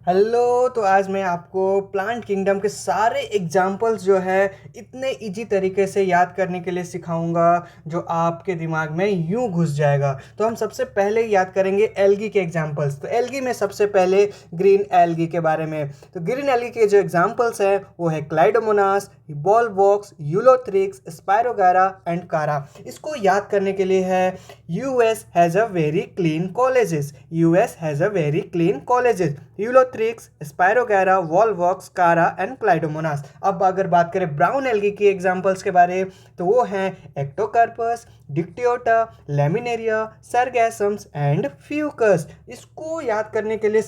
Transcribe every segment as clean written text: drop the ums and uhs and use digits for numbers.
Hello. तो आज मैं आपको प्लांट किंगडम के सारे एग्जाम्पल्स जो है इतने इजी तरीके से याद करने के लिए सिखाऊंगा जो आपके दिमाग में यूं घुस जाएगा। तो हम सबसे पहले याद करेंगे एल्गी के एग्जाम्पल्स। तो एल्गी में सबसे पहले ग्रीन एल्गी के बारे में। तो ग्रीन एल्गी के जो एग्जाम्पल्स हैं वो है क्लाइडोमोनास, बॉलवॉक्स, यूलोथ्रिक्स, स्पायरोगारा एंड कारा। इसको याद करने के लिए है US has a very clean colleges. US has a very clean colleges. Ulothrix, spirogyra, Volvox, कारा एंड क्लाइडोमोनास। अब अगर बात करें ब्राउन एल्गी की एग्जांपल्स के बारे तो वो हैं Ectocarpus, Dictyota, Laminaria, Sargassums and Fucus. इसको याद करने के लिए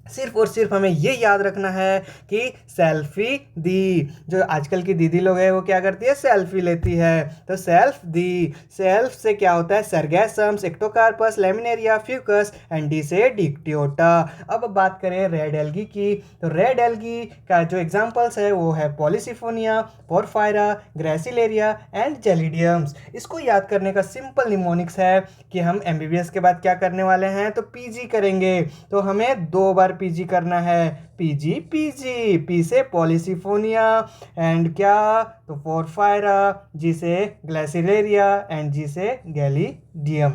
सिर्फ और सिर्फ हमें ये याद रखना है कि सेल्फी दी। जो आजकल की दीदी लोग हैं वो क्या करती है, सेल्फी लेती है। तो सेल्फ दी, सेल्फ से क्या होता है, Sargassums, Ectocarpus, Laminaria, Fucus and D से डिक्टियोटा। अब बात करें रेड एल्गी की। तो रेड एल्गी का जो एग्जांपल्स है वो है पॉलीसिफोनिया, पोरफायरा, ग्रेसिलेरिया एंड जेलिडियम्स। इसको याद करने का सिंपल निमोनिक्स है कि हम एमबीबीएस के बाद क्या करने वाले हैं, तो पीजी करेंगे। तो हमें 2 बार पीजी करना है, पीजी पीजी। पी से पॉलीसिफोनिया एंड क्या, तो पोरफायरा, जी से ग्लेसिलेरिया एंड जी से गैलीडियम।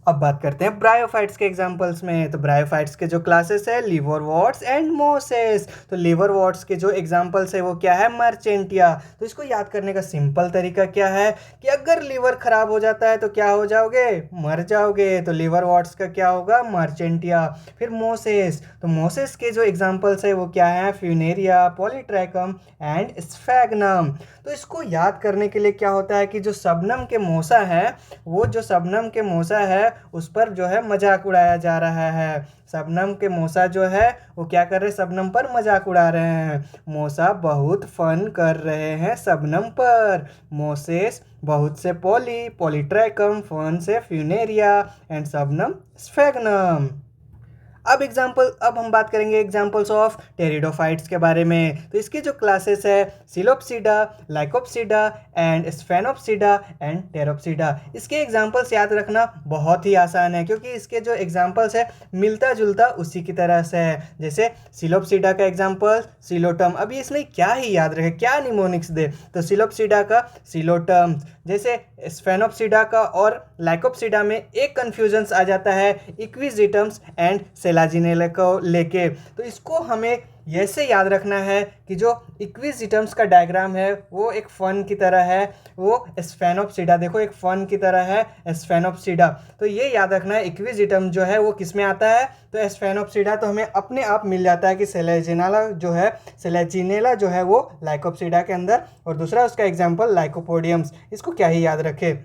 अब बात करते हैं ब्रायोफाइट्स के एग्जांपल्स में। तो ब्रायोफाइट्स के जो क्लासेस है लिवरवॉर्ट्स एंड मोसेस। तो लिवरवॉर्ट्स के जो एग्जांपल्स है वो क्या है, मर्चेंटिया। तो इसको याद करने का सिंपल तरीका क्या है कि अगर लीवर खराब हो जाता है तो क्या हो जाओगे, मर जाओगे। तो लिवरवॉर्ट्स का क्या होगा, मर्चेंटिया। फिर मोसेस, तो मोसेस के जो एग्जांपल्स है वो क्या है, फ्यूनेरिया, पॉलीट्रैकम एंड स्फैग्नम। तो इसको याद करने के लिए क्या होता है कि जो शबनम के मोसा है, वो जो शबनम के मोसा है उस पर जो है मजाक उड़ाया जा रहा है। शबनम के मोसा जो है वो क्या कर रहे हैं, शबनम पर मजाक उड़ा रहे हैं। मोसा बहुत फन कर रहे हैं शबनम पर। मोसेस बहुत से पॉलीट्रैकम, फन से फ्यूनेरिया एंड शबनम स्फैग्नम। अब हम बात करेंगे एग्जांपल्स ऑफ टेरिडोफाइट्स के बारे में। तो इसकी जो क्लासेस है psilopsida, Lycopsida and स्फेनोप्सिडा and Pteropsida. इसके एग्जांपल्स याद रखना बहुत ही आसान है क्योंकि इसके जो एग्जांपल्स है मिलता जुलता उसी की तरह से है। जैसे सिलोप्सिडा का एग्जांपल सिलोटम। अभी इसमें क्या ही याद रहे, क्या निमोनिक्स दे, तो सिलोप्सिडा का सिलोटम। जैसे स्फेनोप्सिडा का और लाइकोप्सिडा में एक कन्फ्यूजन्स आ जाता है इक्विजिटम्स एंड सेलाजिनेला को लेके। तो इसको हमें ऐसे याद रखना है कि जो इक्विजिटम्स का डायग्राम है वो एक फन की तरह है, वो स्फेनोप्सिडा देखो एक फन की तरह है स्फेनोप्सिडा। तो ये याद रखना है इक्विजिटम जो है वो किस में आता है, तो स्फेनोप्सिडा। तो हमें अपने आप मिल जाता है कि सेलेजिनेला जो है वो लाइकोप्सिडा के अंदर, और दूसरा उसका एग्जाम्पल लाइकोपोडियम्स। इसको क्या ही याद रखे।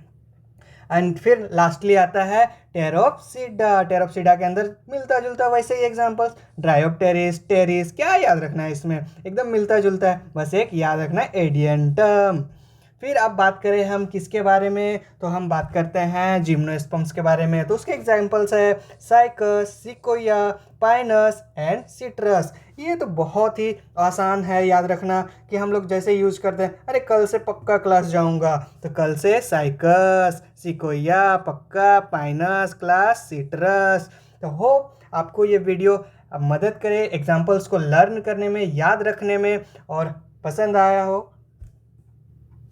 एंड फिर लास्टली आता है टेरोप्सिडा। टेरोप्सिडा के अंदर मिलता जुलता वैसे ही एग्जांपल्स ड्रायोप्टेरिस, टेरिस। क्या याद रखना है इसमें, एकदम मिलता जुलता है, बस एक याद रखना है एडियंटम। फिर अब बात करें हम किसके बारे में, तो हम बात करते हैं जिम्नोस्पर्म्स के बारे में। तो उसके एग्जांपल्स है cycas, sequoia, Pinus and citrus. ये तो बहुत ही आसान है याद रखना कि हम लोग जैसे यूज करते हैं, अरे कल से पक्का क्लास जाऊंगा, तो कल से साइकस, सिकोया पक्का, पाइनस क्लास, सिट्रस। तो होप आपको ये वीडियो अब मदद करे एग्जाम्पल्स को लर्न करने में, याद रखने में, और पसंद आया हो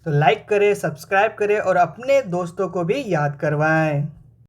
तो लाइक करें, सब्सक्राइब करें और अपने दोस्तों को भी याद करवाएं।